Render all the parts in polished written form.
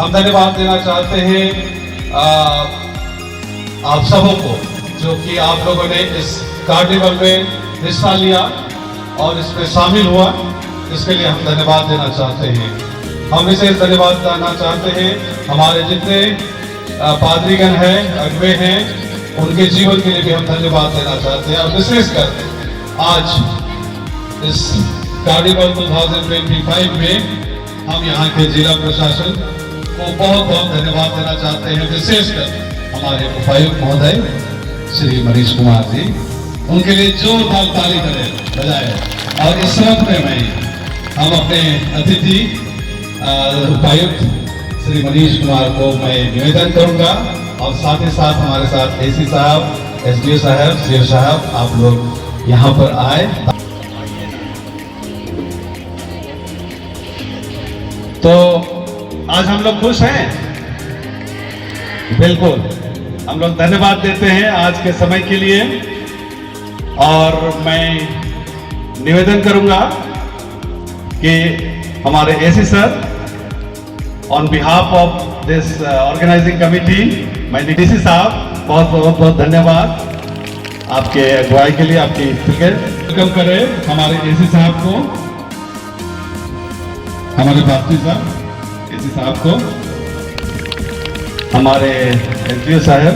हम धन्यवाद देना चाहते हैं आप सबों को, जो कि आप लोगों ने इस कार्निवल में हिस्सा लिया और इसमें शामिल हुआ, इसके लिए हम धन्यवाद देना चाहते हैं। हम इसे धन्यवाद देना चाहते हैं हमारे जितने पादरीगण हैं, अगुवे हैं, उनके जीवन के लिए भी हम धन्यवाद देना चाहते हैं। और विशेषकर आज इस कार्निवल 2025 में हम यहाँ के जिला प्रशासन को बहुत बहुत धन्यवाद देना चाहते हैं, विशेषकर हमारे उपायुक्त महोदय श्री मनीष कुमार जी, उनके लिए जोरदार ताली बजाए। और इस वक्त में हम अपने अतिथि उपायुक्त श्री मनीष कुमार को मैं निवेदन करूंगा, और साथ ही साथ हमारे साथ एसी साहब, SDO साहब, सीओ साहब, आप लोग यहाँ पर आए। तो आज हम लोग खुश हैं, बिल्कुल हम लोग धन्यवाद देते हैं आज के समय के लिए। और मैं निवेदन करूंगा कि हमारे AC sir on behalf of this organizing committee, मैं डीसी साहब बहुत धन्यवाद आपके अगुवाई के लिए, आपकी वेलकम करें हमारे एसी साहब को, हमारे पात्री साहब एसी साहब को, हमारे SDO साहब,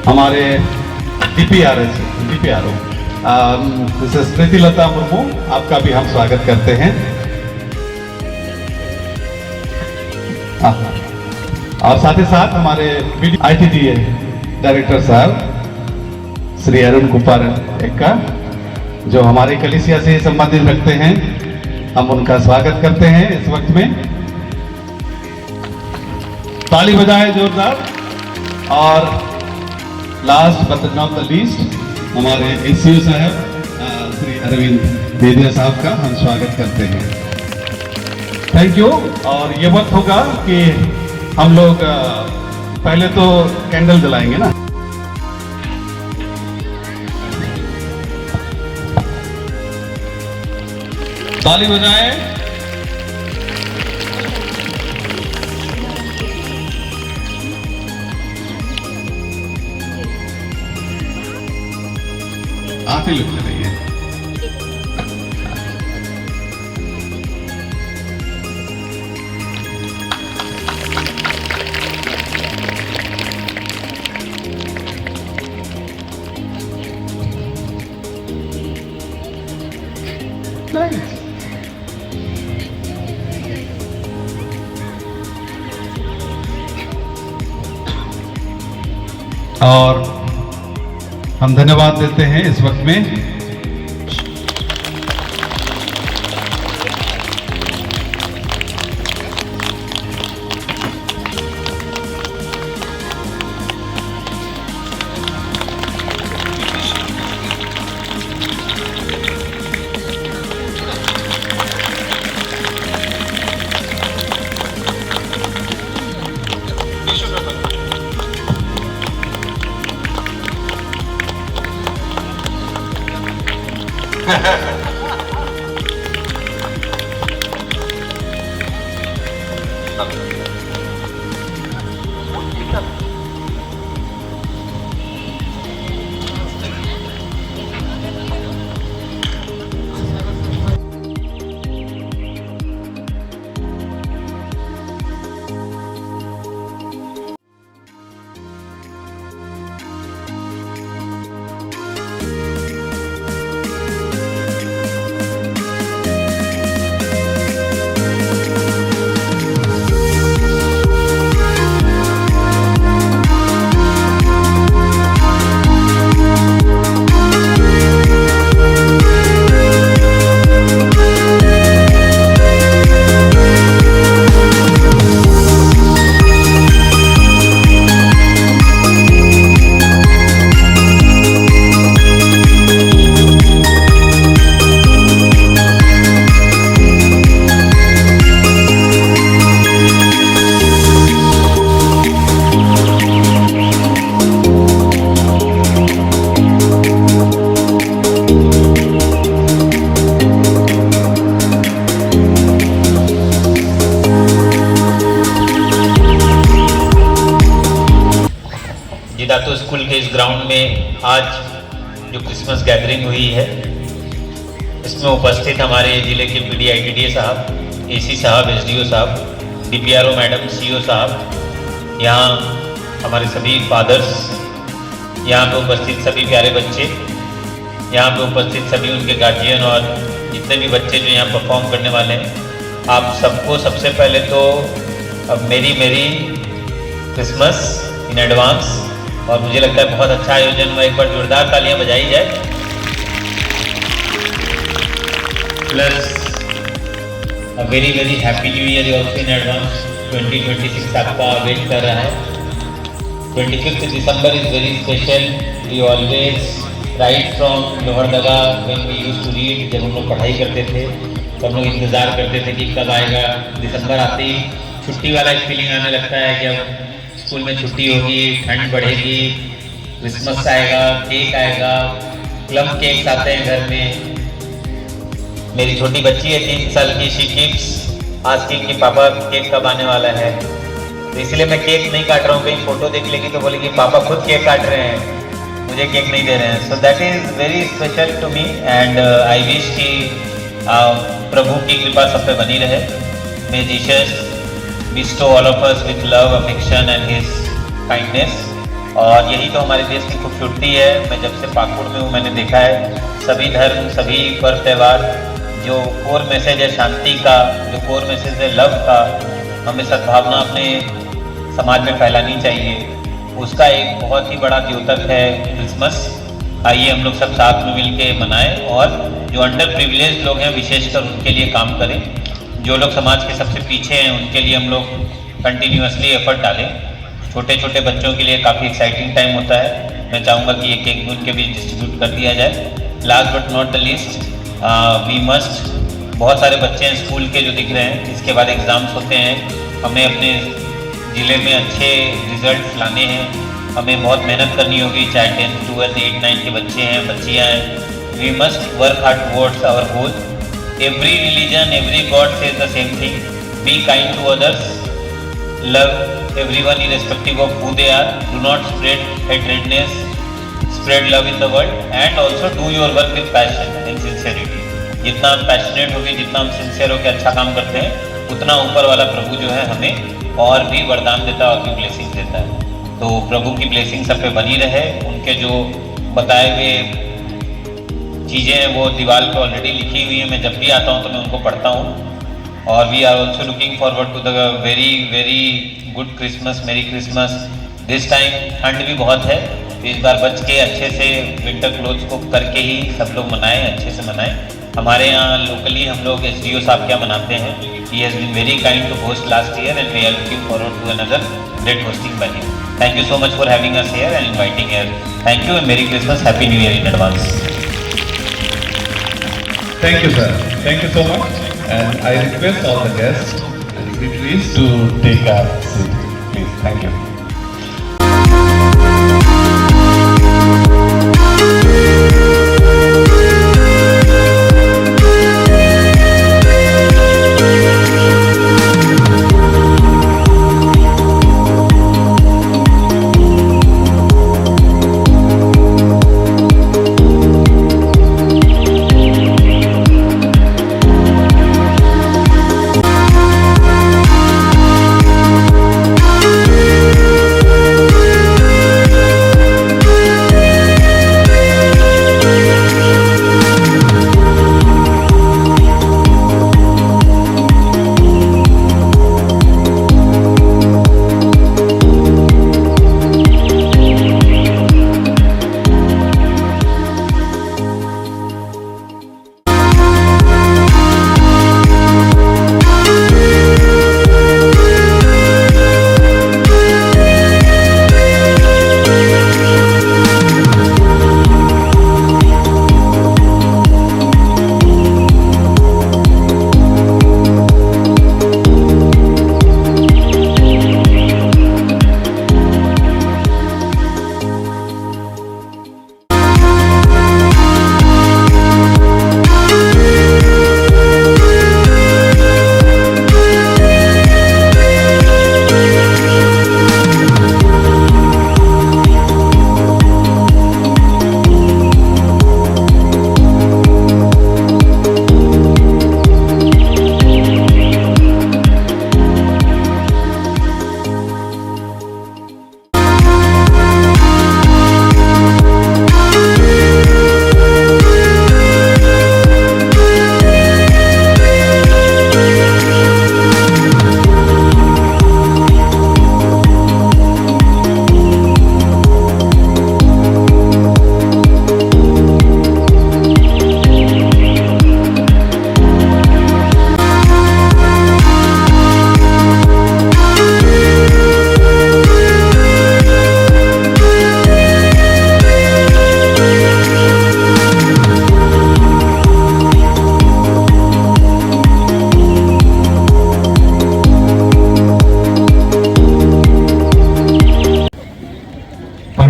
हमारे DPRO मिसेस प्रीतिलता मुर्मू, आपका भी हम स्वागत करते हैं। और साथ ही साथ हमारे BDO ITDC डायरेक्टर साहब श्री अरुण कुमार एक्का, जो हमारे कलीसिया से संबंधित रखते हैं, हम उनका स्वागत करते हैं इस वक्त में। ताली बजाएं जोरदार। और last but not the least हमारे SCO साहब श्री अरविंद बेदिया साहब का हम स्वागत करते हैं। Thank you. और ये वक्त होगा कि हम लोग पहले तो कैंडल जलाएंगे ना, ताली बजाएं। आप ही लोग चलेंगे। और हम धन्यवाद देते हैं इस वक्त में जिदातो स्कूल के इस ग्राउंड में आज जो क्रिसमस गैदरिंग हुई है, इसमें उपस्थित हमारे ज़िले के BD ITDC साहब, AC साहब, SDO साहब, DPRO मैडम, CO साहब, यहाँ हमारे सभी फादर्स, यहाँ पे उपस्थित सभी प्यारे बच्चे, यहाँ पे उपस्थित सभी उनके गार्जियन और जितने भी बच्चे जो यहाँ परफॉर्म करने वाले हैं, आप सबको सबसे पहले तो मेरी क्रिसमस इन एडवांस। और मुझे लगता है बहुत अच्छा आयोजन हुआ, एक बार जोरदार तालियां बजाई जाए। Plus very happy new year also in advance. 2026 आपका वेट कर रहा है। 25 December is very special. We always right from Lohardaga when we used to read, जब हम लोग पढ़ाई करते थे तो हम लोग इंतज़ार करते थे कि कब आएगा। दिसंबर आते ही छुट्टी वाला एक फीलिंग आने लगता है कि अब स्कूल में छुट्टी होगी, ठंड बढ़ेगी, क्रिसमस आएगा, केक आएगा, प्लम केक्स आते हैं घर में। मेरी छोटी बच्ची है 3 साल की, शी कीप्स आस्किंग कि पापा केक कब आने वाला है। तो इसलिए मैं केक नहीं काट रहा हूँ, कहीं फोटो देख लेगी तो बोलेगी पापा खुद केक काट रहे हैं, मुझे केक नहीं दे रहे हैं। So that is very special to me and I wish कि प्रभु की कृपा सब पे बनी रहे। May Jesus bestow all of us with love, affection and his kindness। और यही तो हमारे देश की खूबसूरती है। मैं जब से पाकुड़ में हूँ मैंने देखा है सभी धर्म, सभी पर्व त्यौहार, जो कोर मैसेज है शांति का, जो कोर मैसेज है लव का, हमें सद्भावना अपने समाज में फैलानी चाहिए। उसका एक बहुत ही बड़ा द्योतक है क्रिसमस। आइए हम लोग सब साथ में मिलके मनाएं और जो अंडर प्रिविलेज लोग हैं विशेषकर उनके लिए काम करें। जो लोग समाज के सबसे पीछे हैं उनके लिए हम लोग कंटिन्यूसली एफर्ट डालें। छोटे छोटे बच्चों के लिए काफ़ी एक्साइटिंग टाइम होता है। मैं चाहूँगा कि एक केक उनके भी डिस्ट्रीब्यूट कर दिया जाए। Last but not the least, we must, बहुत सारे बच्चे हैं स्कूल के जो दिख रहे हैं, इसके बाद एग्ज़ाम्स होते हैं, हमें अपने ज़िले में अच्छे रिजल्ट लाने हैं, हमें बहुत मेहनत करनी होगी, चाहे 10th 12th 8th 9th के बच्चे हैं, बच्चियाँ हैं। We must work hard towards our goal. Every religion, every God says the same thing. Be kind to others. Love everyone irrespective of who they are. Do not spread hatredness. Spread love in the world and also do your work with passion and sincerity. जितना हम passionate होके, जितना हम sincere होके अच्छा काम करते हैं, उतना ऊपर वाला प्रभु जो है हमें और भी वरदान देता है और भी ब्लेसिंग देता है। तो प्रभु की ब्लेसिंग सब पे बनी रहे। उनके जो बताए हुए चीज़ें हैं वो दीवार पे ऑलरेडी लिखी हुई है। मैं जब भी आता हूँ तो मैं उनको पढ़ता हूँ। और we are also looking forward to the very good Christmas, merry Christmas. This time ठंड भी बहुत है, इस बार बच के अच्छे से विंटर क्लोथ्स को करके ही सब लोग मनाएं, अच्छे से मनाएं। हमारे यहाँ लोकली हम लोग SDO साहब क्या मनाते हैं। He has been very kind to host last year and we are looking forward to another great hosting by him. Thank you so much for having us here and inviting here. Thank you and merry Christmas, happy new year in advance. Thank you, sir. Thank you so much. And I request all the guests and dignitaries to take a seat, please. Thank you.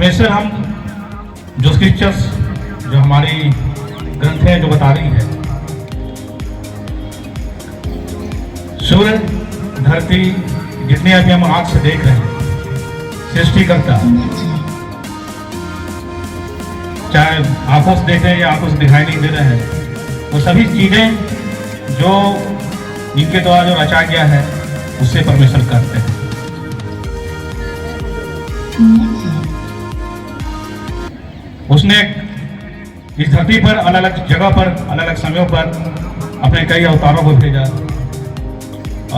परमेश्वर हम जो scriptures जो हमारी ग्रंथ है जो बता रही है, सूर्य धरती जितने अभी हम आंख से देख रहे हैं, सृष्टिकर्ता चाहे आंखों से देख रहे हैं या आंखों से दिखाई नहीं दे रहे हैं, वो सभी चीजें जो इनके द्वारा जो रचा गया है उससे परमेश्वर करते हैं। उसने इस धरती पर अलग अलग जगह पर अलग अलग समयों पर अपने कई अवतारों को भेजा,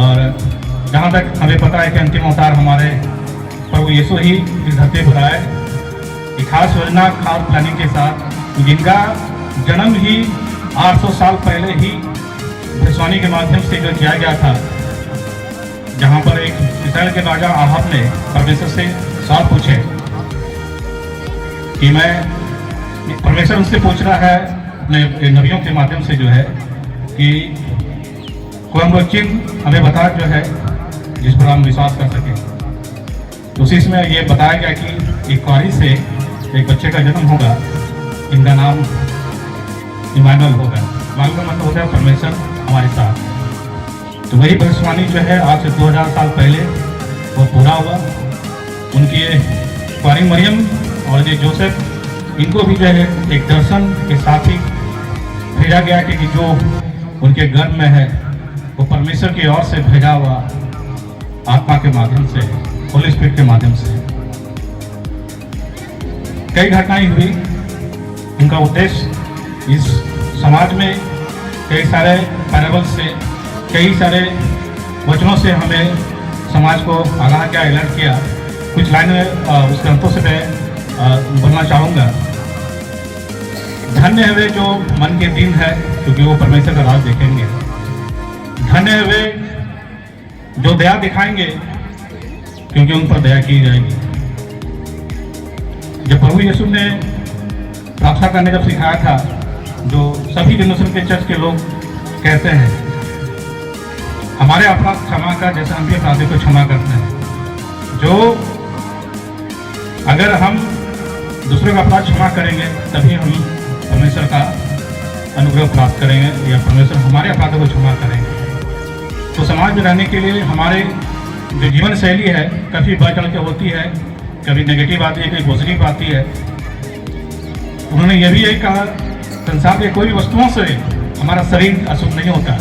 और जहाँ तक हमें पता है कि अंतिम अवतार हमारे प्रभु यीशु ही इस धरती पर आए, एक खास योजना खास प्लानिंग के साथ, जिनका जन्म ही 800 साल पहले ही भविष्यवाणी के माध्यम से जो किया गया था, जहाँ पर एक इस्राएल के राजा आहाब ने परमेश्वर से सवाल पूछे कि मैं, परमेश्वर उससे पूछ रहा है अपने नबियों के माध्यम से जो है कि कोई हम लोग चिन्ह हमें बता जो है जिस पर हम विश्वास कर सकें। तो उसी में ये बताया गया कि एक कुआरी से एक बच्चे का जन्म होगा, इनका नाम इमानुएल होगा। इमानुएल का मतलब होता है परमेश्वर हमारे साथ। तो वही भविष्यवाणी जो है आज से 2000 साल पहले वो पूरा हुआ। उनकी कुआरी मरियम और ये जोसेफ, इनको भी जो है एक दर्शन के साथ ही भेजा गया कि जो उनके गर्भ में है वो परमेश्वर की ओर से भेजा हुआ आत्मा के माध्यम से, होली स्पिरिट के माध्यम से। कई घटनाएं हुई। उनका उद्देश्य इस समाज में कई सारे पैराबल से, कई सारे वचनों से हमें समाज को आगाह किया, अलर्ट किया। कुछ लाइन उस ग्रंथों से मैं बोलना चाहूँगा। धन्य है वे जो मन के दीन है, क्योंकि वो परमेश्वर का राज देखेंगे। धन्य है वे जो दया दिखाएंगे, क्योंकि उन पर दया की जाएगी। जब प्रभु यीशु ने प्रार्थना करने जब सिखाया था, जो सभी डिनोमिनेशन के चर्च के लोग कहते हैं, हमारे अपराध क्षमा कर जैसे हम भी अपराधी को क्षमा करते हैं। जो अगर हम दूसरे का अपराध क्षमा करेंगे तभी हम परमेश्वर का अनुग्रह प्राप्त करेंगे, या परमेश्वर हमारे अपराधों को क्षमा करेंगे। तो समाज में रहने के लिए हमारे जो जीवन शैली है काफ़ी बढ़ चढ़ के होती है, कभी नेगेटिव आती है, कभी पॉजिटिव आती है। उन्होंने यह भी यही कहा, संसार के कोई भी वस्तुओं से हमारा शरीर अशुद्ध नहीं होता,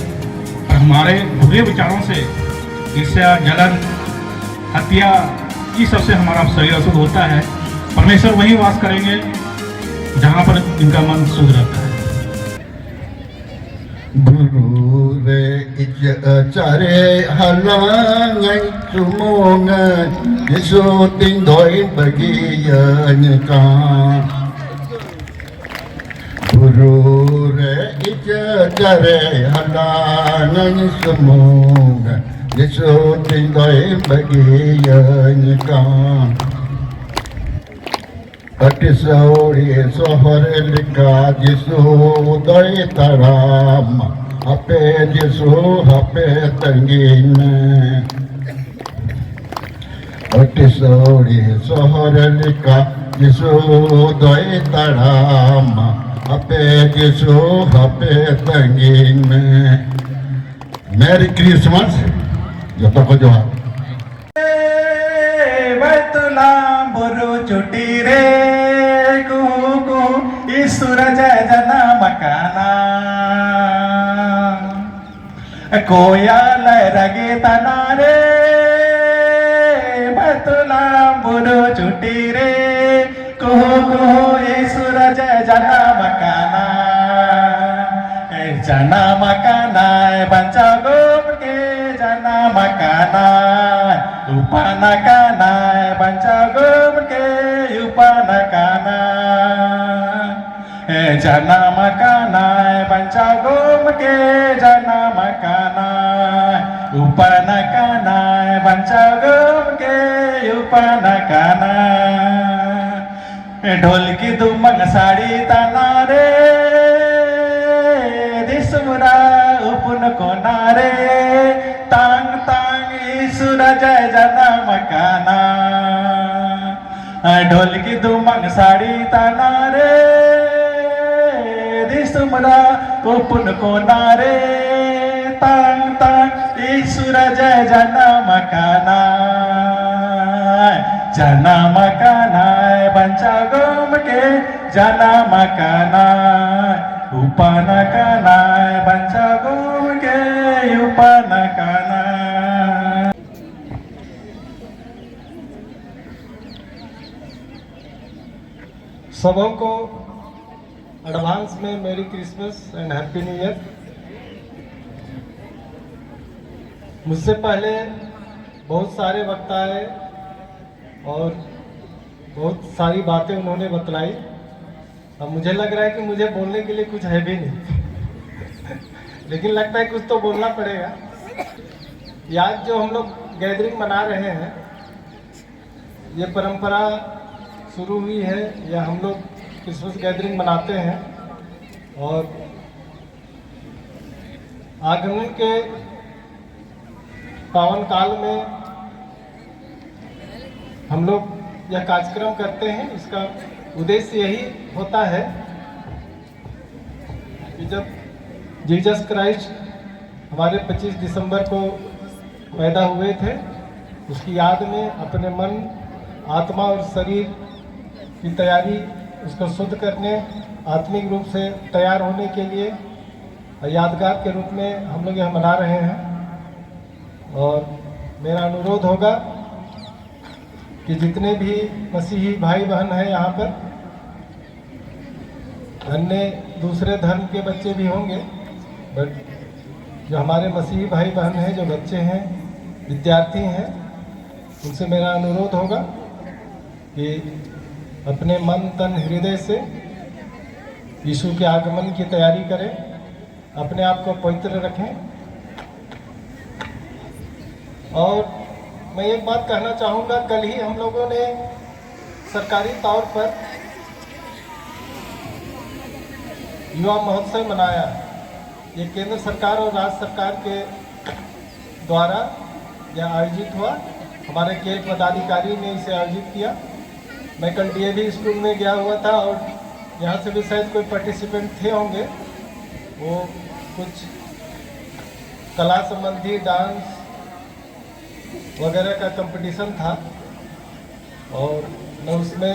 पर हमारे बुरे विचारों से, ईर्ष्या, जलन, हत्या, इस सबसे हमारा शरीर अशुद्ध होता है। परमेश्वर वहीं वास करेंगे जहाँ पर इनका मन शुद्ध रहता है। Guru re care halangan sumongan Yesu ting doi bagi yanka Guru re care halangan sumongan Yesu ting doi bagi yanka Atisauri sohore lika Yesu doi taram Ape Yesu ape tangin Atisauri sohore lika Yesu doi taram Ape Yesu ape tangin Merry Christmas Joto ko johar चुटी रे कुहू सूरज जना मकाना कोयल रगे तना रे बतुला बुरु चुटी रे कुहू सूरज जना मकाना बंचा गोम के जना मकाना upana kana banca gum ke upana kana jana makana banca gum ke jana makana upana kana banca gum ke upana kana ढोल की दुमंग साड़ी तना रे दिसमुरा उपुन कोनारे तांग तांग सूरज जना मकाना ढोलकी दुमंग साड़ी ताना रे दिसुमरा ओपुन को नारे तांग तांग ईश्वर जय जना मकानाय बंचा गोम के जना मकानाय उपाना कानाय बंचा गोम के उपाना कानाय। सबों को एडवांस में मेरी Christmas and happy new year. मुझसे पहले बहुत सारे वक्ता आए और बहुत सारी बातें उन्होंने बतलाई। अब मुझे लग रहा है कि मुझे बोलने के लिए कुछ है भी नहीं लेकिन लगता है कुछ तो बोलना पड़ेगा। ये आज जो हम लोग गैदरिंग मना रहे हैं, ये परंपरा शुरू हुई है या हम लोग क्रिसमस गैदरिंग मनाते हैं और आगमन के पावन काल में हम लोग यह कार्यक्रम करते हैं। इसका उद्देश्य यही होता है कि जब जीसस क्राइस्ट हमारे 25 दिसंबर को पैदा हुए थे, उसकी याद में अपने मन, आत्मा और शरीर की तैयारी, उसको शुद्ध करने, आत्मिक रूप से तैयार होने के लिए यादगार के रूप में हम लोग यह मना रहे हैं। और मेरा अनुरोध होगा कि जितने भी मसीही भाई बहन हैं यहाँ पर, अन्य दूसरे धर्म के बच्चे भी होंगे, बट जो हमारे मसीही भाई बहन हैं, जो बच्चे हैं, विद्यार्थी हैं, उनसे मेरा अनुरोध होगा कि अपने मन, तन, हृदय से यीशु के आगमन की तैयारी करें, अपने आप को पवित्र रखें। और मैं एक बात कहना चाहूँगा, कल ही हम लोगों ने सरकारी तौर पर युवा महोत्सव मनाया। ये केंद्र सरकार और राज्य सरकार के द्वारा यह आयोजित हुआ। हमारे खेल पदाधिकारी ने इसे आयोजित किया। मैं कल डीएवी स्कूल में गया हुआ था और यहाँ से भी शायद कोई पार्टिसिपेंट थे होंगे। वो कुछ कला संबंधी डांस वगैरह का कंपटीशन था और मैं उसमें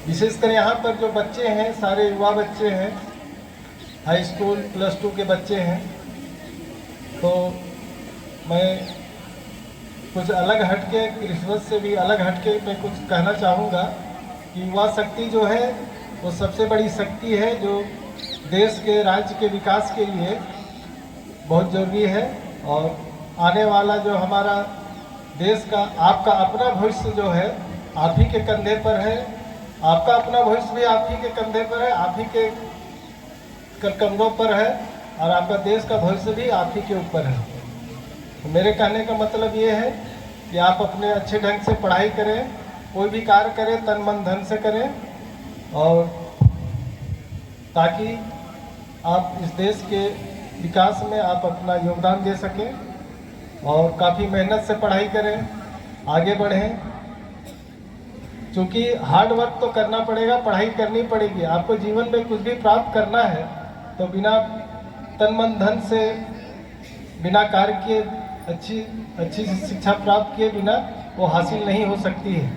विशेषकर यहाँ पर जो बच्चे हैं, सारे युवा बच्चे हैं, हाई स्कूल +2 के बच्चे हैं, तो मैं कुछ अलग हटके, क्रिसमस से भी अलग हटके मैं कुछ कहना चाहूँगा कि युवा शक्ति जो है वो सबसे बड़ी शक्ति है जो देश के, राज्य के विकास के लिए बहुत ज़रूरी है। और आने वाला जो हमारा देश का, आपका अपना भविष्य जो है आप ही के कंधे पर है। आपका अपना भविष्य भी आप ही के कंधे पर है, आप ही के कंधों पर है, और आपका देश का भविष्य भी आप ही के ऊपर है। तो मेरे कहने का मतलब ये है कि आप अपने अच्छे ढंग से पढ़ाई करें, कोई भी कार्य करें तन मन धन से करें, और ताकि आप इस देश के विकास में आप अपना योगदान दे सकें। और काफ़ी मेहनत से पढ़ाई करें, आगे बढ़ें, क्योंकि हार्ड वर्क तो करना पड़ेगा, पढ़ाई करनी पड़ेगी। आपको जीवन में कुछ भी प्राप्त करना है तो बिना तन मन धन से, बिना कार्य किए, अच्छी शिक्षा प्राप्त किए बिना वो हासिल नहीं हो सकती है।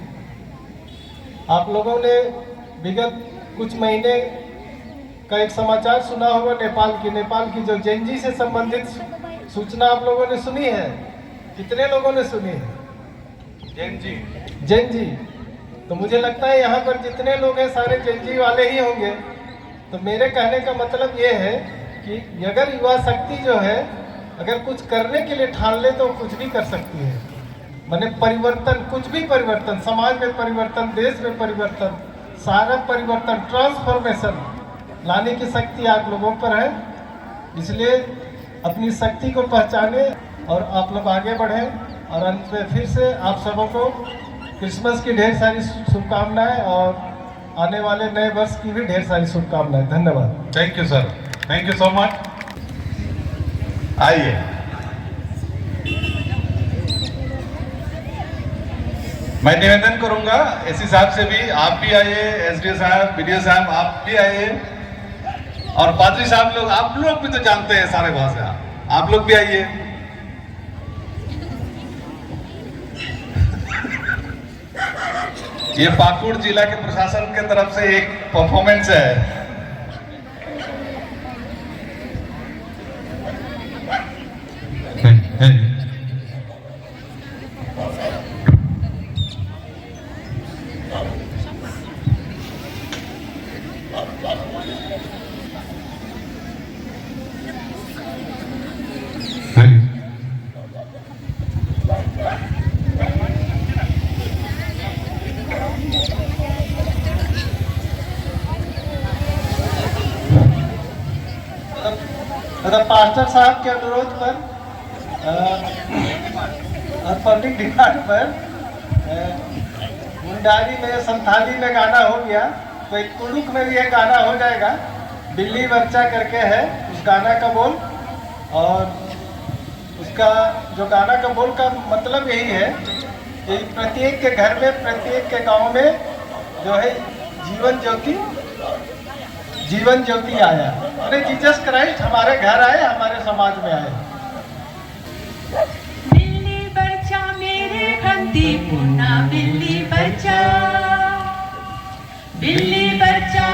आप लोगों ने विगत कुछ महीने का एक समाचार सुना होगा नेपाल की जो जेनजी से संबंधित सूचना आप लोगों ने सुनी है। कितने लोगों ने सुनी है? जेनजी। तो मुझे लगता है यहाँ पर जितने लोग हैं सारे जेनजी वाले ही होंगे। तो मेरे कहने का मतलब ये है कि अगर युवा शक्ति जो है अगर कुछ करने के लिए ठान ले तो कुछ भी कर सकती है। माने परिवर्तन, कुछ भी परिवर्तन, समाज में परिवर्तन, देश में परिवर्तन, सारा परिवर्तन, ट्रांसफॉर्मेशन लाने की शक्ति आप लोगों पर है। इसलिए अपनी शक्ति को पहचाने और आप लोग आगे बढ़ें। और अंत में फिर से आप सबों को क्रिसमस की ढेर सारी शुभकामनाएं और आने वाले नए वर्ष की भी ढेर सारी शुभकामनाएं। धन्यवाद। Thank you sir, thank you so much. आइए। मैं निवेदन करूंगा एससी साहब से भी, आप भी आइए, एसडीओ साहब, बीडीओ साहब आप भी आइए, और पादरी साहब लोग, आप लोग भी तो जानते हैं सारे भाषा, आप लोग भी आइए। ये पाकुड़ जिला के प्रशासन के तरफ से एक परफॉर्मेंस है। पास्टर साहब के अनुरोध पर और पब्लिक डिमांड पर मुंडारी में, संथाली में गाना हो गया, तो एक कुड़ुक में भी एक गाना हो जाएगा, बिल्ली बच्चा करके है उस गाना का बोल। और उसका जो गाना का बोल का मतलब यही है कि प्रत्येक के घर में, प्रत्येक के गांव में जो है जीवन ज्योति आया, अरे जीसस क्राइस्ट हमारे घर आए, हमारे समाज में आए। बिल्ली बच्चा मेरे घंटी पुना, बिल्ली बच्चा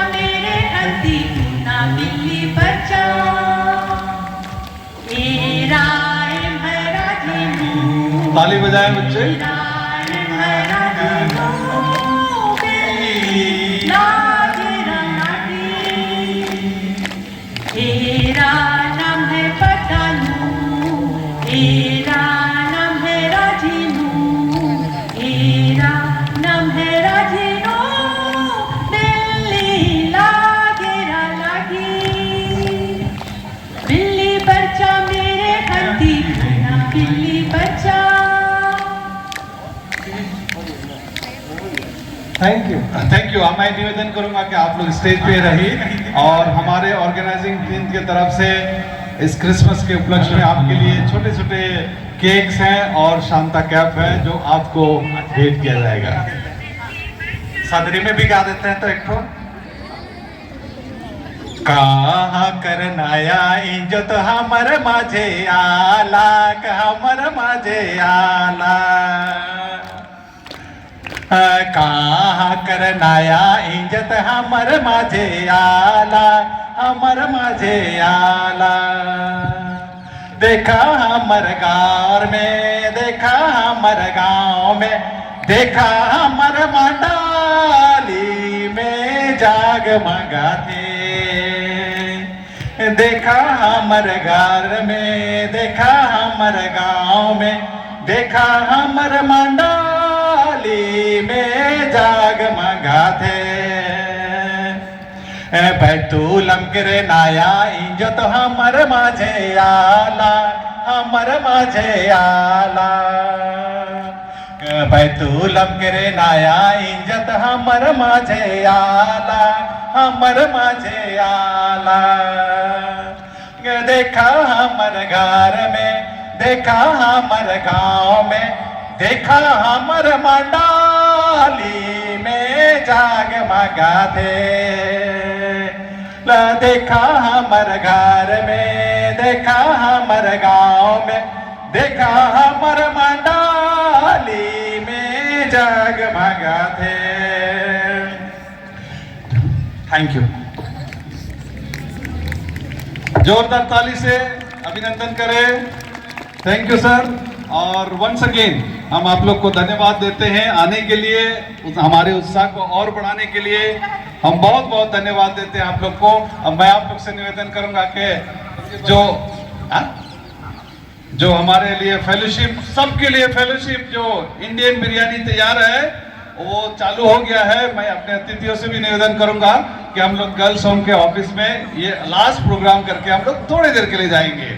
मेरे घंटी पुना, बिल्ली बच्चा ताली बजाएं बच्चे। तेरा नाम है पतालू, तेरा नाम है राजीनू, तेरा नाम है राजीनू, बिल्ली लागेरा लागी, बिल्ली बच्चा मेरे घंटी पुना, बिल्ली बच्चा। Thank you. मैं निवेदन करूंगा कि आप लोग स्टेज पे रहिए, और हमारे ऑर्गेनाइजिंग टीम की तरफ से इस क्रिसमस के उपलक्ष्य में आपके लिए छोटे छोटे केक्स हैं और शांता कैप है जो आपको भेंट किया जाएगा। सदरी में भी गा देते हैं तो एक ठो कहा करनाया इज्जत हमर माझे आला, हमर माझे आला, कहा करनाया इज्जत हमर माझे आला, हमर माझे आला, देखा हमर गाँव में, देखा हमर गाँव में, देखा हमर मंडाली में जागमगाते, देखा हमर घर में, देखा हमर गाँव में, देखा हमर मंडाली में जागमगाते, बैतूलम करे नाया इज्जत हमर माझे आला, हमर माझे आला, बैतूलम करे नाया इज्जत हमर माझे आला, हमर माझे आला, देखा हमर घर में, देखा हमर गाँव में, देखा हमर मंडाली में जागमगाते, देखा हमर घर में, देखा हमर गाँव में, देखा हमर मंडाली में जगमगाते। Thank you. जोरदार ताली से अभिनंदन करें। Thank you sir. और वंस अगेन हम आप लोग को धन्यवाद देते हैं आने के लिए, हमारे उत्साह को और बढ़ाने के लिए हम बहुत बहुत धन्यवाद देते हैं आप लोग को। अब मैं आप लोग से निवेदन करूंगा कि जो हमारे लिए फेलोशिप, सबके लिए फेलोशिप, जो इंडियन बिरयानी तैयार है वो चालू हो गया है। मैं अपने अतिथियों से भी निवेदन करूंगा कि हम लोग गर्ल्स होम के ऑफिस में ये लास्ट प्रोग्राम करके हम लोग थोड़ी देर के लिए जाएंगे।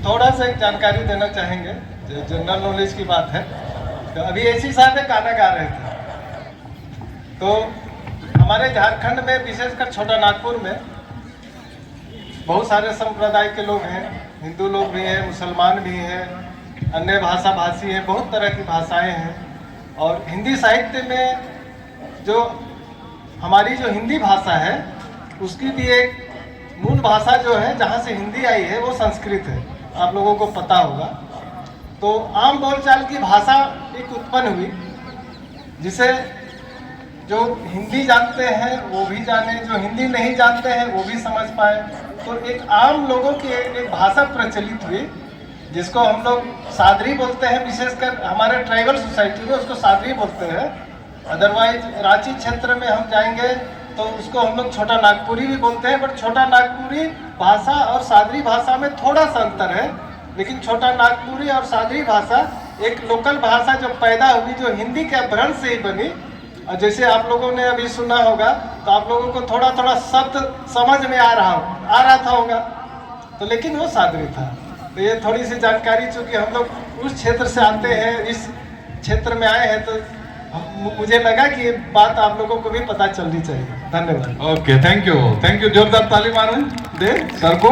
थोड़ा सा एक जानकारी देना चाहेंगे, जनरल नॉलेज की बात है। तो अभी एसी साहब एक गाना गा रहे थे, तो हमारे झारखंड में, विशेषकर छोटा नागपुर में बहुत सारे संप्रदाय के लोग हैं, हिंदू लोग भी हैं, मुसलमान भी हैं, अन्य भाषा भाषी हैं, बहुत तरह की भाषाएं हैं। और हिंदी साहित्य में जो हमारी जो हिंदी भाषा है उसकी भी एक मूल भाषा जो है जहाँ से हिंदी आई है वो संस्कृत है, आप लोगों को पता होगा। तो आम बोलचाल की भाषा एक उत्पन्न हुई जिसे जो हिंदी जानते हैं वो भी जाने, जो हिंदी नहीं जानते हैं वो भी समझ पाए। तो एक आम लोगों की एक भाषा प्रचलित हुई जिसको हम लोग सादरी बोलते हैं, विशेषकर हमारे ट्राइबल सोसाइटी में उसको सादरी बोलते हैं। अदरवाइज रांची क्षेत्र में हम जाएंगे तो उसको हम लोग छोटा नागपुरी भी बोलते हैं, बट छोटा नागपुरी भाषा और सादरी भाषा में थोड़ा सा अंतर है। लेकिन छोटा नागपुरी और सादरी भाषा एक लोकल भाषा जो पैदा हुई, जो हिंदी के अपभ्रंश से ही बनी। और जैसे आप लोगों ने अभी सुना होगा तो आप लोगों को थोड़ा थोड़ा शब्द समझ में आ रहा था होगा, तो लेकिन वो सादरी था। तो ये थोड़ी सी जानकारी, चूँकि हम लोग उस क्षेत्र से आते हैं, इस क्षेत्र में आए हैं, तो मुझे लगा कि ये बात आप लोगों को भी पता चलनी चाहिए। धन्यवाद। ओके, थैंक यू जोरदार ताली मारें दे सर को।